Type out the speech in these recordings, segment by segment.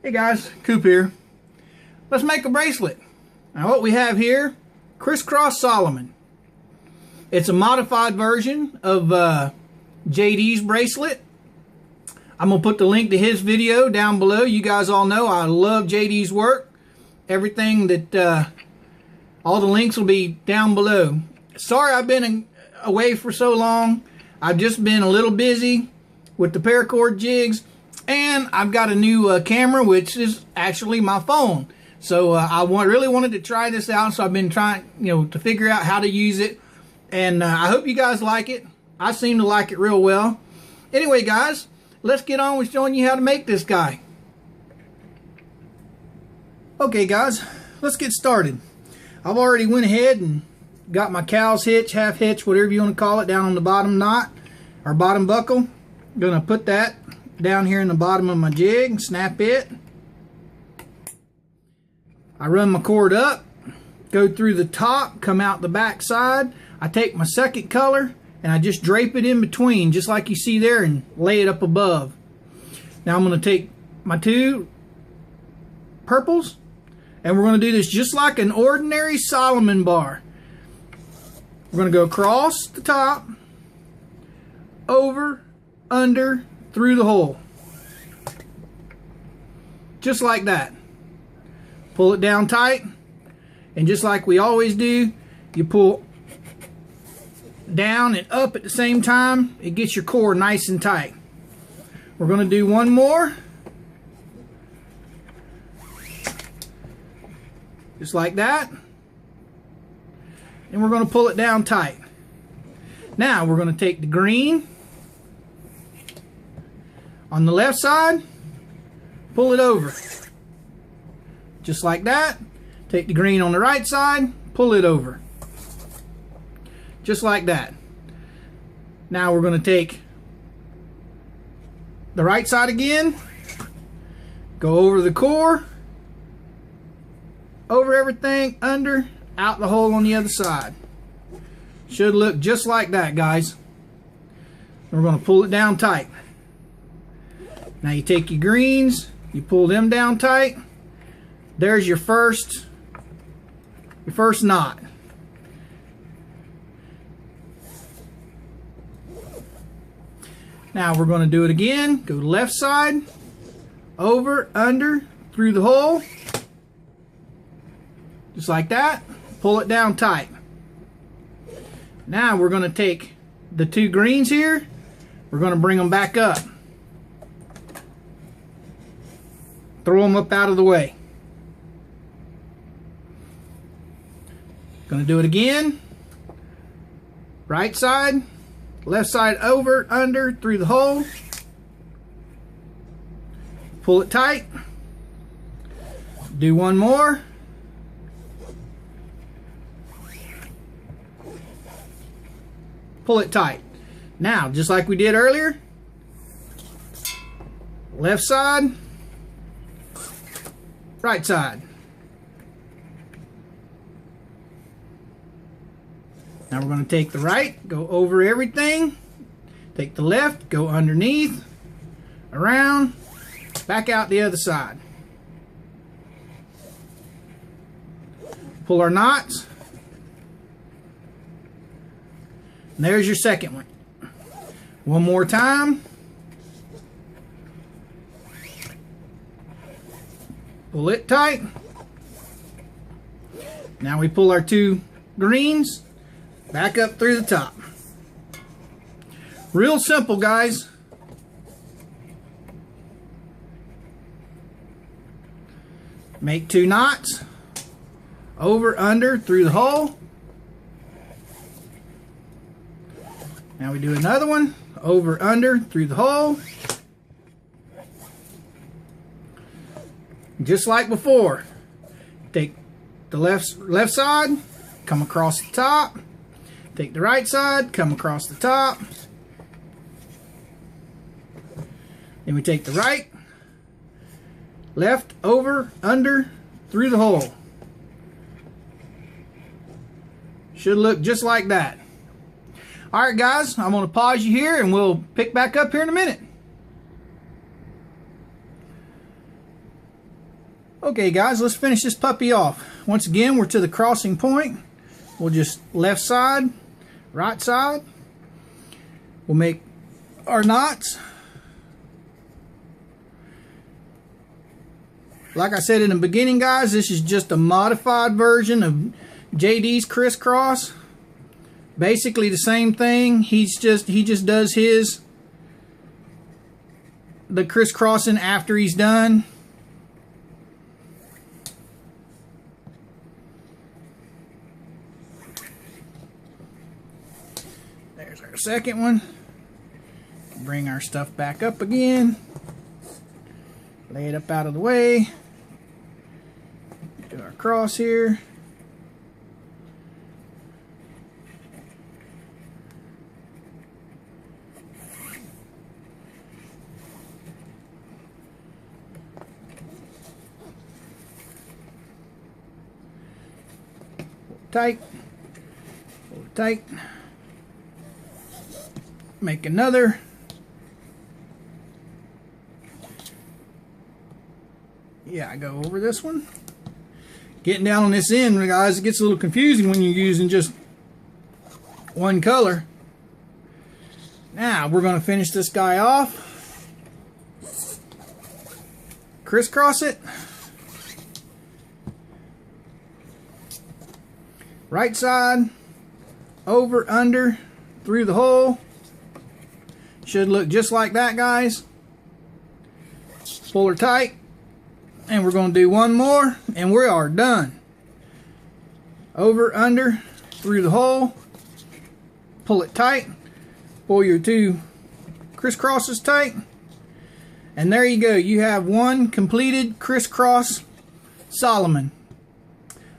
Hey guys, Coop here. Let's make a bracelet. Now what we have here, Crisscrossed Solomon. It's a modified version of JD's bracelet. I'm going to put the link to his video down below. You guys all know I love JD's work. Everything that, all the links will be down below. Sorry I've been away for so long. I've just been a little busy with the Paracord jigs. And I've got a new camera, which is actually my phone. So I really wanted to try this out. So I've been trying, to figure out how to use it. And I hope you guys like it. I seem to like it real well. Anyway, guys, let's get on with showing you how to make this guy. Okay, guys, let's get started. I've already went ahead and got my cow's hitch, half hitch, whatever you want to call it, down on the bottom knot or bottom buckle. I'm going to put that down here in the bottom of my jig, snap it. I run my cord up, go through the top, come out the back side. I take my second color and I just drape it in between, just like you see there, and lay it up above. Now I'm going to take my two purples and we're going to do this just like an ordinary Solomon bar. We're going to go across the top, over, under, through the hole, just like that. Pull it down tight, and just like we always do, you pull down and up at the same time. It gets your core nice and tight. We're going to do one more, just like that, and we're going to pull it down tight. Now we're going to take the green on the left side, pull it over, just like that. Take the green on the right side, pull it over, just like that. Now we're going to take the right side again, go over the core, over everything, under, out the hole on the other side. Should look just like that, guys. We're going to pull it down tight. Now you take your greens, you pull them down tight. There's your first knot. Now we're going to do it again. Go left side, over, under, through the hole, just like that. Pull it down tight. Now we're going to take the two greens here, we're going to bring them back up. Throw them up out of the way. Going to do it again. Right side, left side, over, under, through the hole. Pull it tight. Do one more. Pull it tight. Now, just like we did earlier, left side, right side. Now we're going to take the right, go over everything, take the left, go underneath, around, back out the other side. Pull our knots. And there's your second one. One more time. Pull it tight. Now we pull our two greens back up through the top. Real simple, guys. Make two knots. Over, under, through the hole. Now we do another one. Over, under, through the hole. Just like before. Take the left side, come across the top. Take the right side, come across the top. Then we take the right, left, over, under, through the hole. Should look just like that. Alright guys, I'm going to pause you here and we'll pick back up here in a minute. Okay guys, let's finish this puppy off. Once again, we're to the crossing point. We'll just left side, right side. We'll make our knots. Like I said in the beginning guys, this is just a modified version of JD's Crisscross. Basically the same thing. He just does the crisscrossing after he's done. There's our second one. Bring our stuff back up again. Lay it up out of the way. Do our cross here. Tight, pull it tight, make another, I go over this one. Getting down on this end, guys, it gets a little confusing when you're using just one color. Now we're going to finish this guy off, crisscross it. Right side, over, under, through the hole. Should look just like that, guys. Pull her tight. And we're going to do one more, and we are done. Over, under, through the hole. Pull it tight. Pull your two crisscrosses tight. And there you go. You have one completed crisscross Solomon.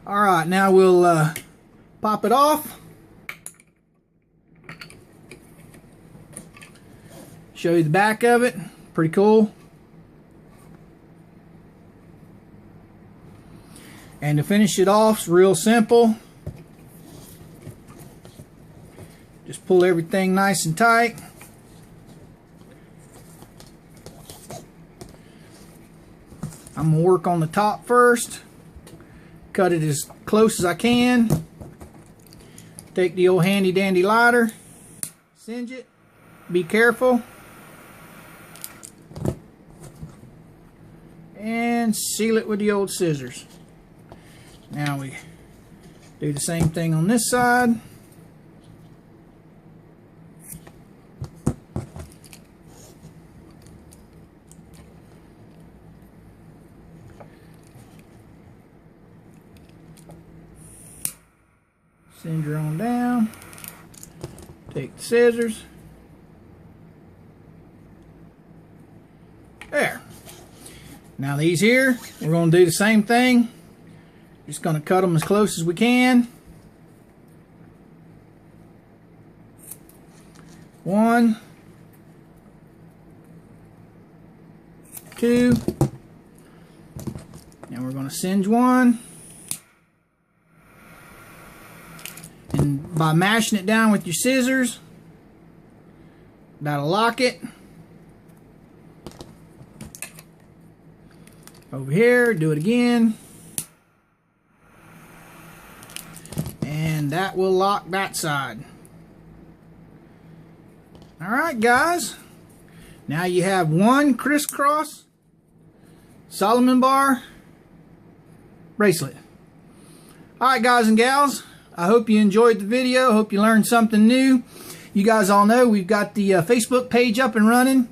Alright, now we'll pop it off. Show you the back of it. Pretty cool. And to finish it off, it's real simple. Just pull everything nice and tight. I'm going to work on the top first. Cut it as close as I can. Take the old handy dandy lighter, singe it, be careful, and seal it with the old scissors. Now we do the same thing on this side. Send her on down. Take the scissors. There. Now these here, we're going to do the same thing. Just going to cut them as close as we can. 1, 2, and we're going to singe one. And by mashing it down with your scissors, that'll lock it. Over here, do it again. And that will lock that side. Alright guys, now you have one crisscross Solomon bar bracelet. Alright guys and gals, I hope you enjoyed the video. Hope you learned something new. You guys all know we've got the Facebook page up and running.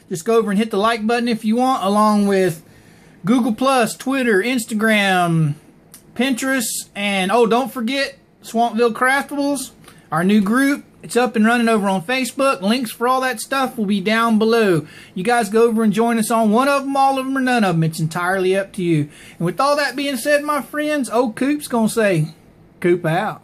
Just go over and hit the like button if you want, along with Google+, Twitter, Instagram, Pinterest, and oh, don't forget Swampville Craftables, our new group. It's up and running over on Facebook. Links for all that stuff will be down below. You guys go over and join us on one of them, all of them, or none of them. It's entirely up to you. And with all that being said, my friends, old Coop's going to say, Coop out.